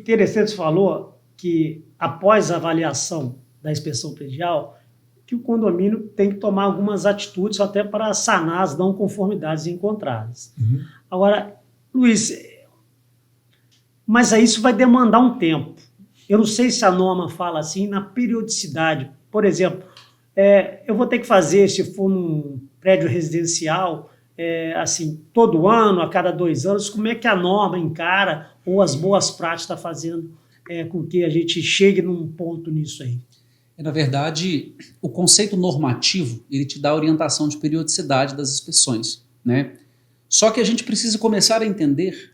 interessante, você falou que após a avaliação da inspeção predial, que o condomínio tem que tomar algumas atitudes até para sanar as não conformidades encontradas. Uhum. Agora, Luiz, mas aí isso vai demandar um tempo. Eu não sei se a norma fala assim na periodicidade. Por exemplo, eu vou ter que fazer, se for num prédio residencial, assim, todo ano, a cada 2 anos, como é que a norma encara ou as boas práticas está fazendo com que a gente chegue num ponto nisso aí? Na verdade, o conceito normativo, ele te dá a orientação de periodicidade das inspeções, né? Só que a gente precisa começar a entender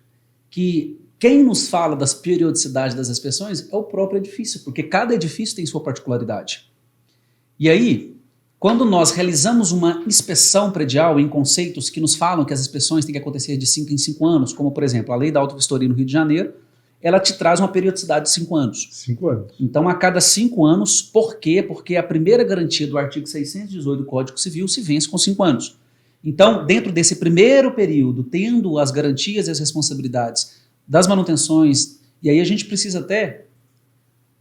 que quem nos fala das periodicidades das inspeções é o próprio edifício, porque cada edifício tem sua particularidade. E aí, quando nós realizamos uma inspeção predial em conceitos que nos falam que as inspeções têm que acontecer de 5 em 5 anos, como, por exemplo, a lei da auto-vistoria no Rio de Janeiro, ela te traz uma periodicidade de 5 anos. 5 anos. Então, a cada 5 anos, por quê? Porque a primeira garantia do artigo 618 do Código Civil se vence com 5 anos. Então, dentro desse primeiro período, tendo as garantias e as responsabilidades das manutenções, e aí a gente precisa até,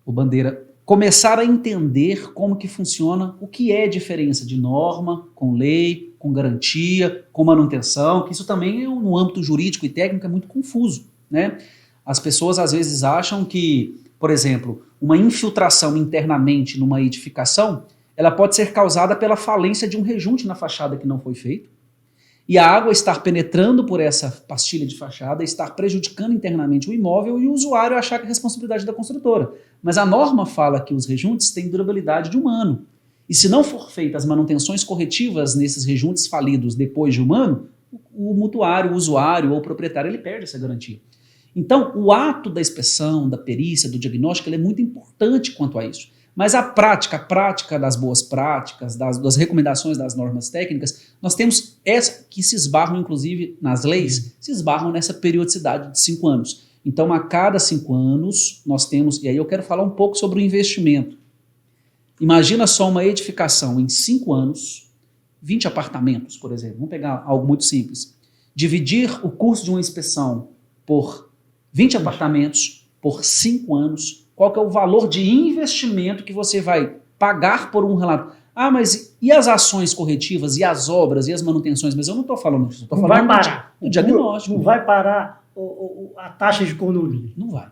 Bandeira, começar a entender como que funciona, o que é diferença de norma com lei, com garantia, com manutenção, que isso também no âmbito jurídico e técnico é muito confuso, né? As pessoas às vezes acham que, por exemplo, uma infiltração internamente numa edificação, ela pode ser causada pela falência de um rejunte na fachada que não foi feito, e a água estar penetrando por essa pastilha de fachada, estar prejudicando internamente o imóvel e o usuário achar que é responsabilidade da construtora. Mas a norma fala que os rejuntes têm durabilidade de 1 ano. E se não for feitas as manutenções corretivas nesses rejuntes falidos depois de 1 ano, o mutuário, o usuário ou o proprietário, ele perde essa garantia. Então, o ato da inspeção, da perícia, do diagnóstico, ele é muito importante quanto a isso. Mas a prática das boas práticas, das recomendações das normas técnicas, nós temos essa que se esbarram, inclusive, nas leis, se esbarram nessa periodicidade de 5 anos. Então, a cada 5 anos, nós temos, e aí eu quero falar um pouco sobre o investimento. Imagina só uma edificação em 5 anos, 20 apartamentos, por exemplo, vamos pegar algo muito simples. Dividir o custo de uma inspeção por 20 apartamentos, por 5 anos, qual que é o valor de investimento que você vai pagar por um relato? Ah, mas e as ações corretivas, e as obras, e as manutenções? Mas eu não estou falando disso, estou falando do diagnóstico. Não vai parar a taxa de condomínio. Não vai.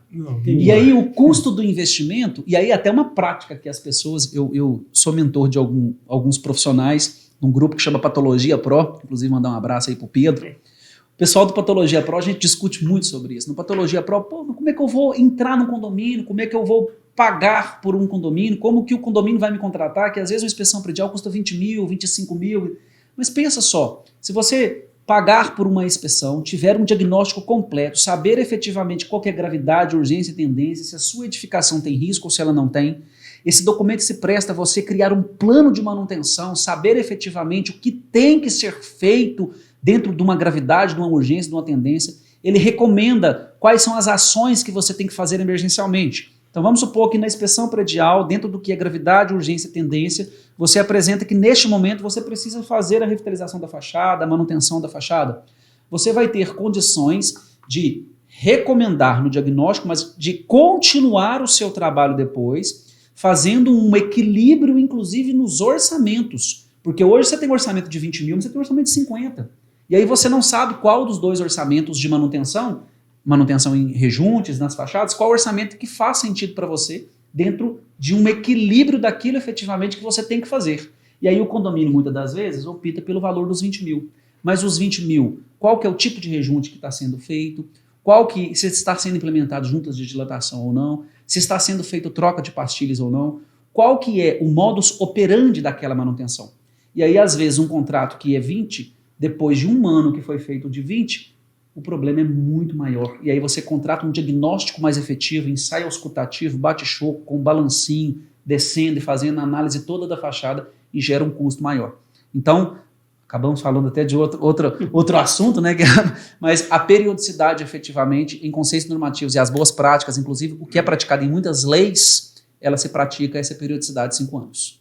E aí o custo do investimento, e aí até uma prática que as pessoas, eu sou mentor de alguns profissionais, num grupo que chama Patologia Pro, inclusive mandar um abraço aí pro Pedro. O pessoal do Patologia Pro, a gente discute muito sobre isso. No Patologia Pro, como é que eu vou entrar num condomínio? Como é que eu vou pagar por um condomínio? Como que o condomínio vai me contratar? Que às vezes uma inspeção predial custa 20 mil, 25 mil. Mas pensa só, se você pagar por uma inspeção, tiver um diagnóstico completo, saber efetivamente qual que é a gravidade, urgência e tendência, se a sua edificação tem risco ou se ela não tem, esse documento se presta a você criar um plano de manutenção, saber efetivamente o que tem que ser feito dentro de uma gravidade, de uma urgência, de uma tendência. Ele recomenda quais são as ações que você tem que fazer emergencialmente. Então vamos supor que na inspeção predial, dentro do que é gravidade, urgência e tendência, você apresenta que neste momento você precisa fazer a revitalização da fachada, a manutenção da fachada. Você vai ter condições de recomendar no diagnóstico, mas de continuar o seu trabalho depois, fazendo um equilíbrio, inclusive, nos orçamentos. Porque hoje você tem orçamento de 20 mil, mas você tem orçamento de 50. E aí você não sabe qual dos dois orçamentos de manutenção em rejuntes, nas fachadas, qual orçamento que faz sentido para você dentro de um equilíbrio daquilo efetivamente que você tem que fazer. E aí o condomínio, muitas das vezes, opta pelo valor dos 20 mil. Mas os 20 mil, qual que é o tipo de rejunte que está sendo feito, se está sendo implementado juntas de dilatação ou não, se está sendo feito troca de pastilhas ou não, qual que é o modus operandi daquela manutenção. E aí, às vezes, um contrato que é 20, depois de 1 ano que foi feito de 20, o problema é muito maior. E aí você contrata um diagnóstico mais efetivo, ensaio auscultativo, bate-choco, com balancinho, descendo e fazendo a análise toda da fachada e gera um custo maior. Então, acabamos falando até de outro assunto, né? Mas a periodicidade, efetivamente, em conceitos normativos e as boas práticas, inclusive o que é praticado em muitas leis, ela se pratica essa periodicidade de 5 anos.